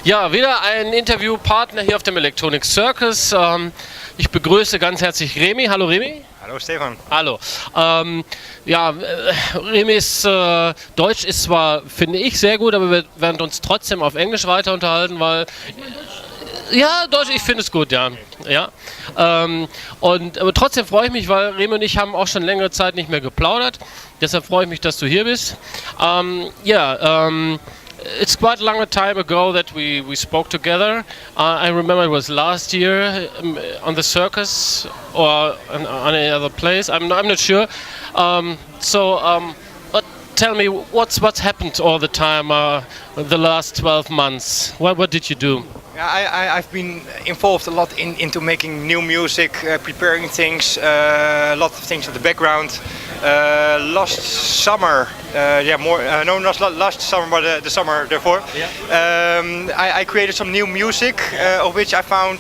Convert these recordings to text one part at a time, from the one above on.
Ja, wieder ein Interviewpartner hier auf dem Electronic Circus. Ich begrüße ganz herzlich Remy. Hallo Remy. Hallo Stefan. Hallo. Remys Deutsch ist zwar, finde ich, sehr gut, aber wir werden uns trotzdem auf Englisch weiter unterhalten, weil... Ja, Deutsch, ich finde es gut, ja. Aber trotzdem freue ich mich, weil Remy und ich haben auch schon längere Zeit nicht mehr geplaudert. Deshalb freue ich mich, dass du hier bist. It's quite a long time ago that we spoke together. I remember it was last year on the Circus or on any other place. I'm not sure. But tell me, what's happened all the time the last 12 months? What did you do? I've been involved a lot into making new music, preparing things, a lot of things in the background. Last summer, not last summer, but the summer before, I created some new music, of which I found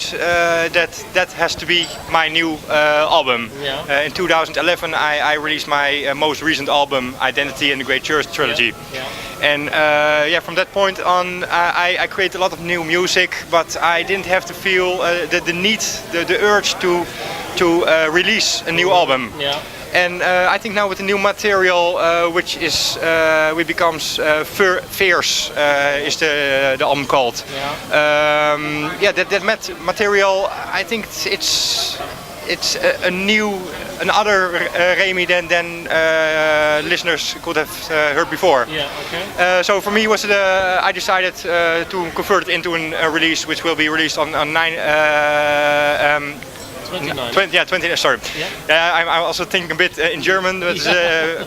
that has to be my new album. Yeah. In 2011, I released my most recent album, Identity and the Great Church Trilogy. Yeah. And from that point on, I created a lot of new music, but I didn't have to feel the need, the urge to release a new album. Yeah. And I think now with the new material, which is becomes Fierce, is the album called. Yeah. That material, I think it's another Remy than listeners could have heard before. Yeah, okay. So for me, I decided to convert it into a release, which will be released on 29. Sorry. Yeah. I'm also thinking a bit in German, but,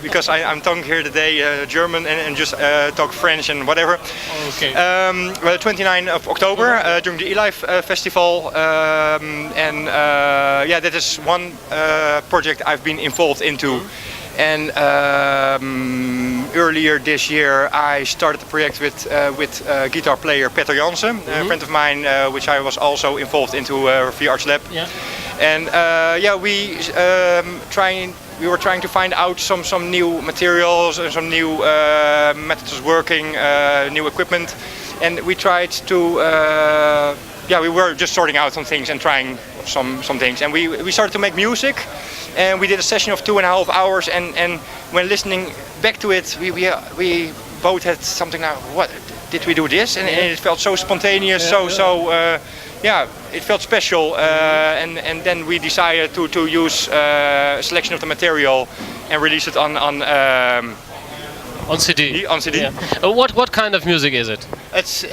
because I'm talking here today German and just talk French and whatever. Okay. 29 of October during the eLife Festival, that is one project I've been involved into. And earlier this year, I started the project with guitar player Peter Jansen, a friend of mine, which I was also involved into via Arts Lab. Yeah. And we were trying to find out some new materials and some new methods of working, new equipment, and we tried to. We were just sorting out some things and trying some things, and we started to make music. And we did a session of 2.5 hours, and when listening back to it, we both had something like, what did we do this? And it felt so spontaneous, it felt special. And then we decided to use a selection of the material and release it on CD. On CD. Yeah. What kind of music is it? It's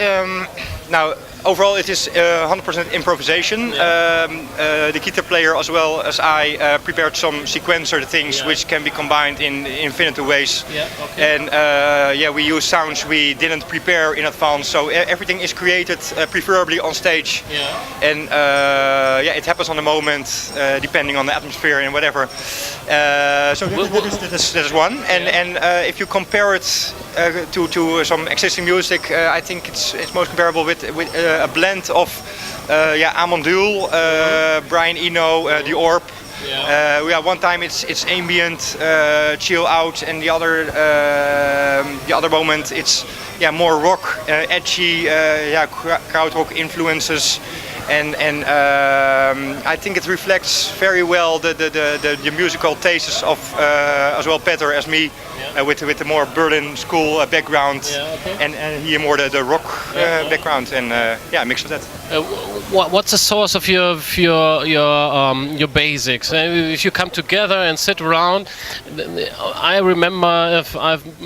now. Overall, it is 100% improvisation. Yeah. The guitar player, as well as I, prepared some sequencer things which can be combined in infinite ways. Yeah, okay. And we use sounds we didn't prepare in advance, so everything is created preferably on stage. Yeah. And it happens on the moment, depending on the atmosphere and whatever. So that is one. And if you compare it to some existing music, I think it's most comparable with a blend of Amandul, Brian Eno, the Orb. Yeah. One time it's ambient, chill out, and the other moment it's more rock, edgy, krautrock influences. And I think it reflects very well the musical tastes of as well Peter as me, with the more Berlin school background, and here more the rock background, and a mix of that. What's the source of your basics? If you come together and sit around, I remember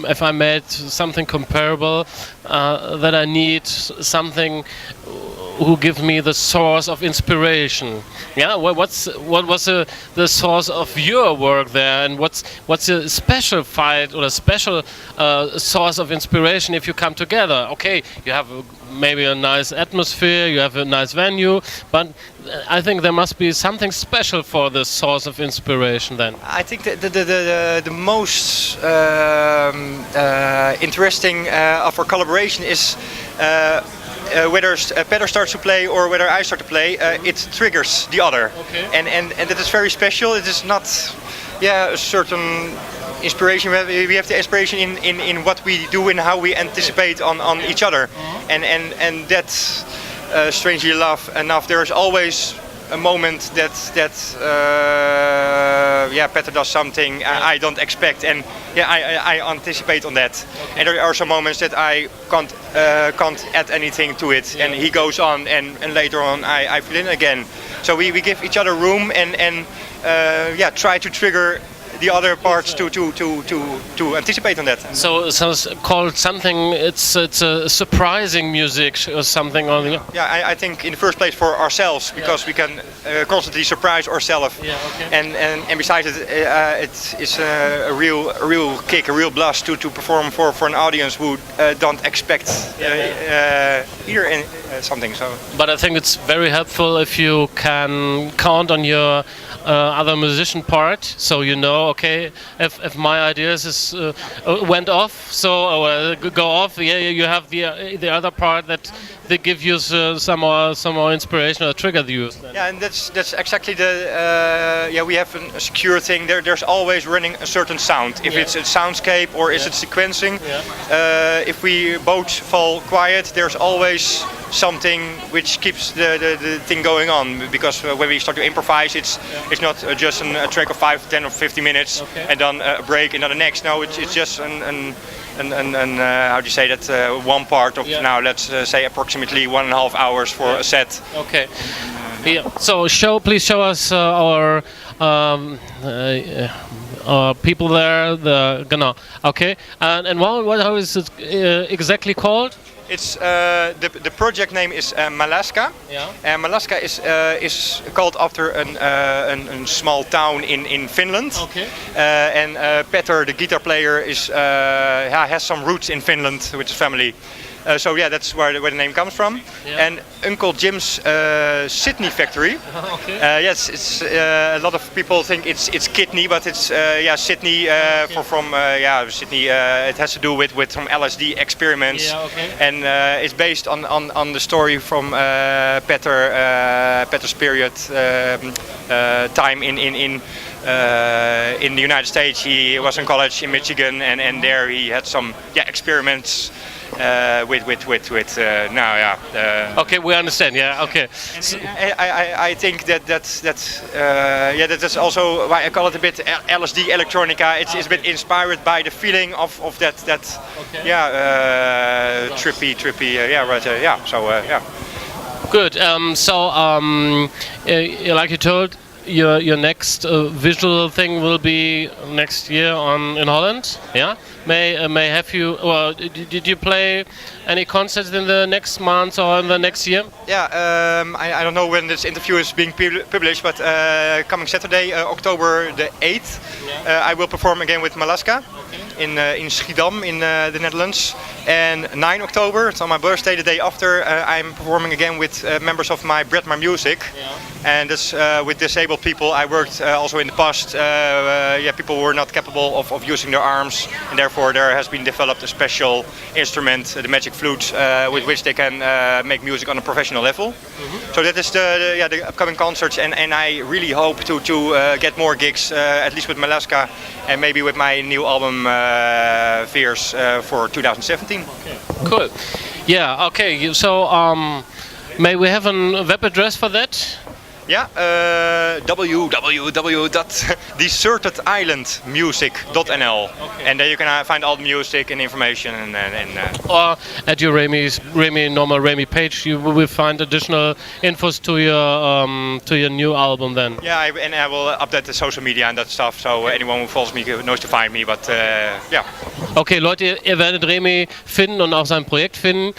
if I made something comparable, that I need something who give me the source of inspiration. Yeah, what was the source of your work there, and what's a special fight or a special source of inspiration if you come together? Okay, you have maybe a nice atmosphere, you have a nice venue, but I think there must be something special for the source of inspiration then. I think the most interesting of our collaboration is whether Peter starts to play or whether I start to play, it triggers the other. Okay. And that is very special. It is not a certain inspiration. We have the inspiration in what we do and how we anticipate on each other, and that's strangely enough. There is always a moment that Petter does something I don't expect, and I anticipate on that. And there are some moments that I can't add anything to it, and he goes on, and later on I fill in again. So we give each other room and try to trigger the other parts to anticipate on that. So it's called something. It's a surprising music or something on the. Yeah, I think in the first place for ourselves, because we can constantly surprise ourselves. Yeah, okay. And besides it's a real kick, a real blast to perform for an audience who don't expect hear something. So. But I think it's very helpful if you can count on your other musician part, so you know, okay, if my ideas went off, so go off, you have the other part that they give you some more inspiration or trigger you. Yeah, and that's exactly the we have a secure thing. There's always running a certain sound. If it's a soundscape or is it sequencing, if we both fall quiet, there's always something which keeps the thing going on, because when we start to improvise, it's not just a track of 5, 10 or 50 minutes and then a break and then the next. No, it's just an how do you say that, one part of now, let's say approximately 1.5 hours for a set. Okay. Yeah. So please show us our people there. Genau. Okay. And how is it exactly called? It's the project name is Malaska. Yeah. And Malaska is called after a small town in Finland. Okay. And Petter, the guitar player, has some roots in Finland with his family. So that's where the name comes from. Yeah. And Uncle Jim's Sydney factory. Okay. Yes, it's a lot of people think it's kidney, but it's Sydney from Sydney. It has to do with some LSD experiments. Yeah, okay. And it's based on the story from Petter's period time in the United States. He was in college in Michigan, and there he had some experiments. Okay, we understand. Yeah, okay. So I think that's also why I call it a bit LSD electronica. It's a bit inspired by the feeling of that trippy. Good. Like you told, your next visual thing will be next year in Holland. Yeah. May have you? Well, did you play any concerts in the next month or in the next year? Yeah, I don't know when this interview is being published, but coming Saturday, October the 8th, I will perform again with Malaska in Schiedam in the Netherlands. And 9 October, it's on my birthday, the day after, I'm performing again with members of my Bread My Music. And that's with disabled people. I worked also in the past. People were not capable of using their arms, and therefore there has been developed a special instrument, the magic flute, with which they can make music on a professional level. Mm-hmm. So that is the upcoming concerts, and I really hope to get more gigs, at least with Malaska, and maybe with my new album Fears for 2017. Okay. Cool. Yeah. Okay. So may we have a web address for that? Yeah, www.desertedislandmusic.nl, and there you can find all the music and information or at your Remy page you will find additional infos to your new album then. Yeah, I will update the social media and that stuff, so anyone who follows me knows to find me, but yeah. Okay, Leute, ihr werdet Remy finden und auch sein Projekt finden.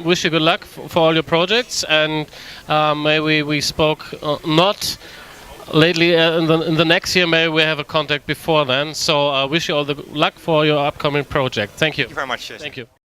Wish you good luck for all your projects, and maybe we spoke not lately in the next year. Maybe we have a contact before then. So I wish you all the luck for your upcoming project. Thank you. Thank you very much. Thank you.